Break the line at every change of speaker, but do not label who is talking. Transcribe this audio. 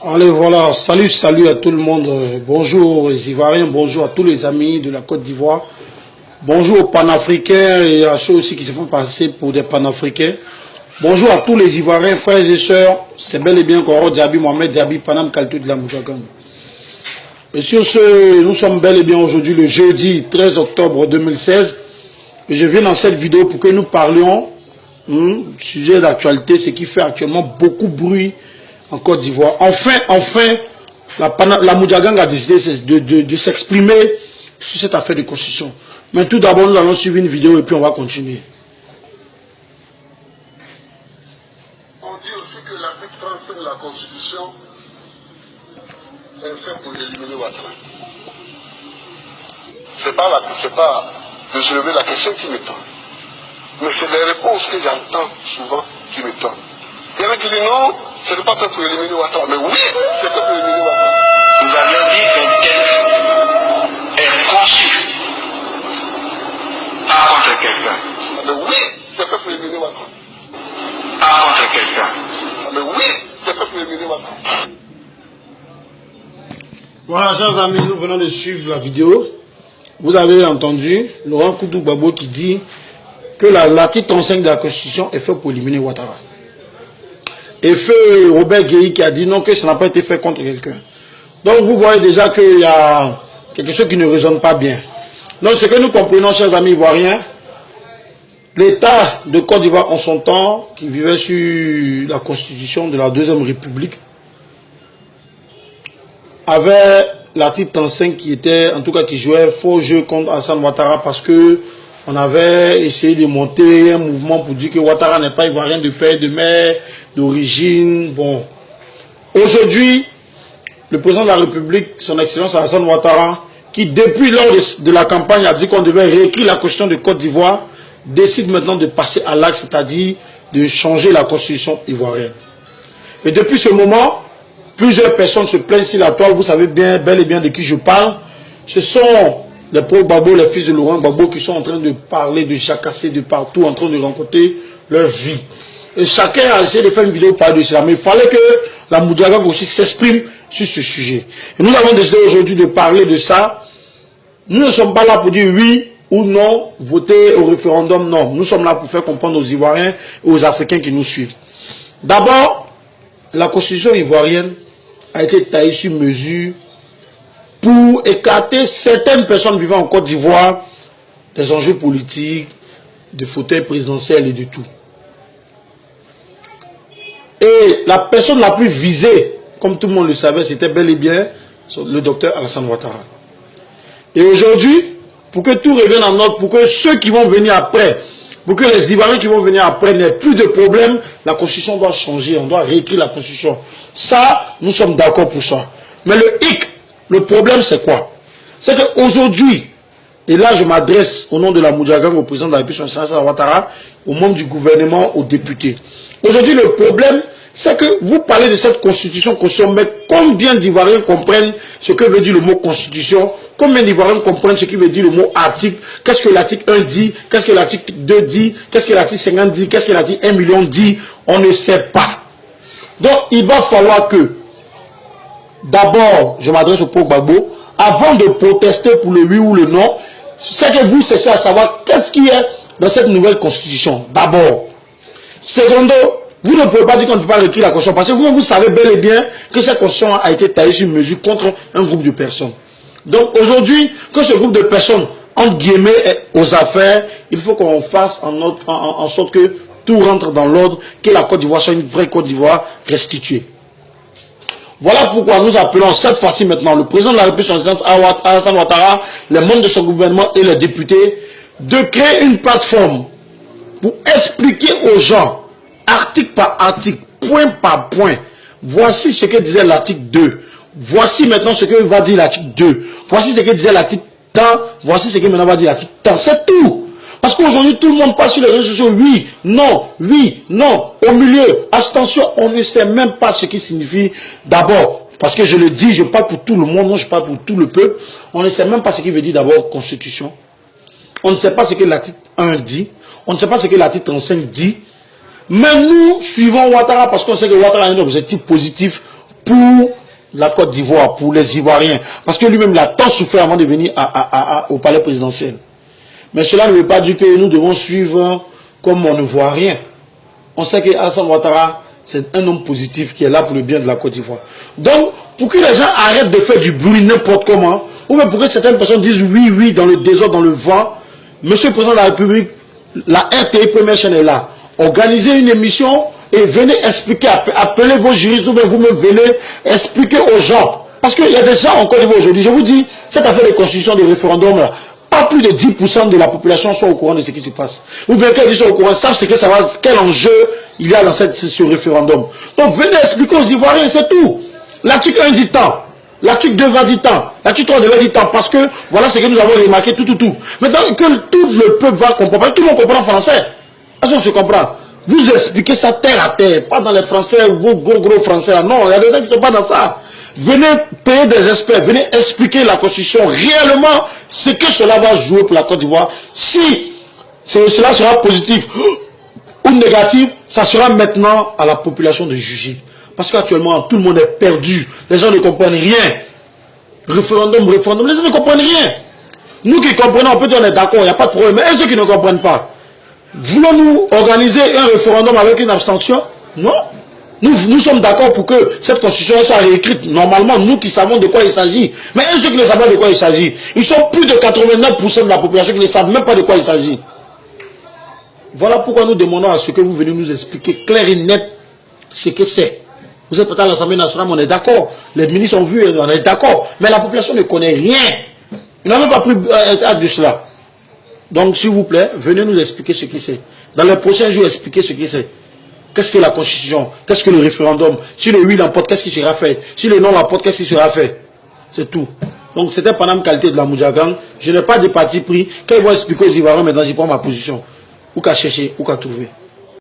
Allez, voilà, salut à tout le monde. Bonjour les Ivoiriens, bonjour à tous les amis de la Côte d'Ivoire. Bonjour aux panafricains et à ceux aussi qui se font passer pour des panafricains. Bonjour à tous les Ivoiriens, frères et sœurs. C'est bel et bien Koro Diaby, Mohamed Diaby, Panam Kaltou de la Moudjagan. Et sur ce, nous sommes bel et bien aujourd'hui le jeudi 13 octobre 2016. Et je viens dans cette vidéo pour que nous parlions sujet d'actualité, ce qui fait actuellement beaucoup de bruit en Côte d'Ivoire. Enfin, la Moudjagan a décidé de s'exprimer sur cette affaire de constitution. Mais tout d'abord, nous allons suivre une vidéo et puis on va continuer.
On dit aussi que l'article 35 de la Constitution est fait pour éliminer Ouattara. C'est pas de soulever la question qui m'étonne. Mais c'est les réponses que j'entends souvent qui m'étonnent. Il y en a qui disent non, ce n'est pas fait pour éliminer Ouattara. Mais oui, c'est fait pour éliminer Ouattara.
Nous avions dit qu'un texte est conçu pas contre quelqu'un.
Mais oui, c'est fait pour éliminer Ouattara.
Pas contre quelqu'un.
Mais oui, c'est fait pour éliminer Ouattara.
Voilà, chers amis, nous venons de suivre la vidéo. Vous avez entendu Laurent Koudou Gbagbo qui dit que l'article 35 de la Constitution est fait pour éliminer Ouattara. Et feu Robert Guéhi qui a dit non, que ça n'a pas été fait contre quelqu'un. Donc vous voyez déjà qu'il y a quelque chose qui ne résonne pas bien. Donc ce que nous comprenons, chers amis ivoiriens, l'État de Côte d'Ivoire en son temps, qui vivait sur la Constitution de la Deuxième République, avait l'article 35 qui était, en tout cas qui jouait faux jeu contre Alassane Ouattara parce que on avait essayé de monter un mouvement pour dire que Ouattara n'est pas ivoirien de père, de mère, d'origine. Bon. Aujourd'hui, le président de la République, son excellence Alassane Ouattara, qui depuis lors de la campagne a dit qu'on devait réécrire la constitution de Côte d'Ivoire, décide maintenant de passer à l'acte, c'est-à-dire de changer la constitution ivoirienne. Et depuis ce moment, plusieurs personnes se plaignent sur la toile, vous savez bien, bel et bien de qui je parle. Ce sont les pro Gbagbo, les fils de Laurent Gbagbo qui sont en train de parler, de jacasser de partout, en train de rencontrer leur vie. Et chacun a essayé de faire une vidéo pour parler de cela. Mais il fallait que la Moudjagan aussi s'exprime sur ce sujet. Et nous avons décidé aujourd'hui de parler de ça. Nous ne sommes pas là pour dire oui ou non, voter au référendum, non. Nous sommes là pour faire comprendre aux Ivoiriens et aux Africains qui nous suivent. D'abord, la constitution ivoirienne a été taillée sur mesure pour écarter certaines personnes vivant en Côte d'Ivoire des enjeux politiques, de fauteuils présidentiels et de tout. Et la personne la plus visée, comme tout le monde le savait, c'était bel et bien le docteur Alassane Ouattara. Et aujourd'hui, pour que tout revienne en ordre, pour que ceux qui vont venir après, pour que les Ivoiriens qui vont venir après n'aient plus de problème, la Constitution doit changer, on doit réécrire la Constitution. Ça, nous sommes d'accord pour ça. Mais le problème c'est quoi? C'est qu'aujourd'hui, et là je m'adresse au nom de la Moudjagan, au président de la République, Alassane Ouattara, aux membres du gouvernement, aux députés. Aujourd'hui, le problème, c'est que vous parlez de cette constitution, mais combien d'Ivoiriens comprennent ce que veut dire le mot constitution? Combien d'Ivoiriens comprennent ce qui veut dire le mot article? Qu'est-ce que l'article 1 dit? Qu'est-ce que l'article 2 dit? Qu'est-ce que l'article 50 dit? Qu'est-ce que l'article 1 million dit? On ne sait pas. Donc, il va falloir que, d'abord, je m'adresse au pro Gbagbo, avant de protester pour le oui ou le non, c'est que vous cherchez à savoir qu'est-ce qu'il y a dans cette nouvelle constitution. D'abord. Secondo, vous ne pouvez pas dire qu'on ne peut pas réécrire la constitution parce que vous savez bel et bien que cette constitution a été taillée sur mesure contre un groupe de personnes. Donc aujourd'hui, que ce groupe de personnes, entre guillemets, est aux affaires, il faut qu'on fasse en sorte que tout rentre dans l'ordre, que la Côte d'Ivoire soit une vraie Côte d'Ivoire restituée. Voilà pourquoi nous appelons cette fois-ci maintenant le président de la République, Alassane Ouattara, les membres de son gouvernement et les députés, de créer une plateforme pour expliquer aux gens, article par article, point par point, voici ce que disait l'article 2, voici maintenant ce que va dire l'article 2, voici ce que disait l'article tant, voici ce que maintenant va dire l'article tant, c'est tout. Parce qu'aujourd'hui, tout le monde passe sur les réseaux sociaux, oui, non, au milieu, abstention, on ne sait même pas ce qui signifie d'abord. Parce que je le dis, je parle pour tout le monde, non, je parle pour tout le peuple. On ne sait même pas ce qui veut dire d'abord constitution. On ne sait pas ce que l'article 1 dit. On ne sait pas ce que l'article 35 dit. Mais nous suivons Ouattara parce qu'on sait que Ouattara a un objectif positif pour la Côte d'Ivoire, pour les Ivoiriens. Parce que lui-même, il a tant souffert avant de venir au palais présidentiel. Mais cela ne veut pas dire que nous devons suivre comme on ne voit rien. On sait que Alassane Ouattara, c'est un homme positif qui est là pour le bien de la Côte d'Ivoire. Donc, pour que les gens arrêtent de faire du bruit n'importe comment, ou même pour que certaines personnes disent oui, oui, dans le désordre, dans le vent, Monsieur le Président de la République, la RTI première chaîne est là. Organisez une émission et venez expliquer, appelez vos juristes ou bien vous-même venez expliquer aux gens. Parce qu'il y a des gens en Côte d'Ivoire aujourd'hui, je vous dis, cette affaire de constitution de référendum, là, pas plus de 10% de la population sont au courant de ce qui se passe. Ou bien qu'ils sont au courant, savent ce que ça va, quel enjeu il y a dans ce référendum. Donc venez expliquer aux Ivoiriens, c'est tout. L'article 1 dit tant. L'article 2 va dire tant. L'article 3 va dire tant. Parce que voilà ce que nous avons remarqué, tout. Maintenant que tout le peuple va comprendre, tout le monde comprend français. Est-ce qu'on se comprend? Vous expliquez ça terre à terre, pas dans les français, vos gros français là. Non, il y a des gens qui ne sont pas dans ça. Venez payer des experts, venez expliquer la Constitution réellement ce que cela va jouer pour la Côte d'Ivoire. Si cela sera positif ou négatif, ça sera maintenant à la population de juger. Parce qu'actuellement, tout le monde est perdu. Les gens ne comprennent rien. Référendum, les gens ne comprennent rien. Nous qui comprenons, on peut dire on est d'accord, il n'y a pas de problème. Mais ceux qui ne comprennent pas, voulons-nous organiser un référendum avec une abstention? Non. Nous sommes d'accord pour que cette constitution soit réécrite. Normalement, nous qui savons de quoi il s'agit. Mais ceux qui ne savent pas de quoi il s'agit, ils sont plus de 89% de la population qui ne savent même pas de quoi il s'agit. Voilà pourquoi nous demandons à ce que vous venez nous expliquer clair et net ce que c'est. Vous êtes peut-être à l'Assemblée nationale, on est d'accord. Les ministres ont vu, on est d'accord. Mais la population ne connaît rien. Ils n'ont même pas pris acte de cela. Donc, s'il vous plaît, venez nous expliquer ce que c'est. Dans les prochains jours, expliquez ce que c'est. Qu'est-ce que la Constitution? Qu'est-ce que le référendum? Si le oui l'emporte, qu'est-ce qui sera fait? Si le non l'emporte, qu'est-ce qui sera fait? C'est tout. Donc, c'était Panam Qualité de la Moudjagang. Je n'ai pas de parti pris. Quand ils vont expliquer aux Ivoiriens, maintenant, j'y prends ma position. Ou qu'à chercher, ou qu'à trouver.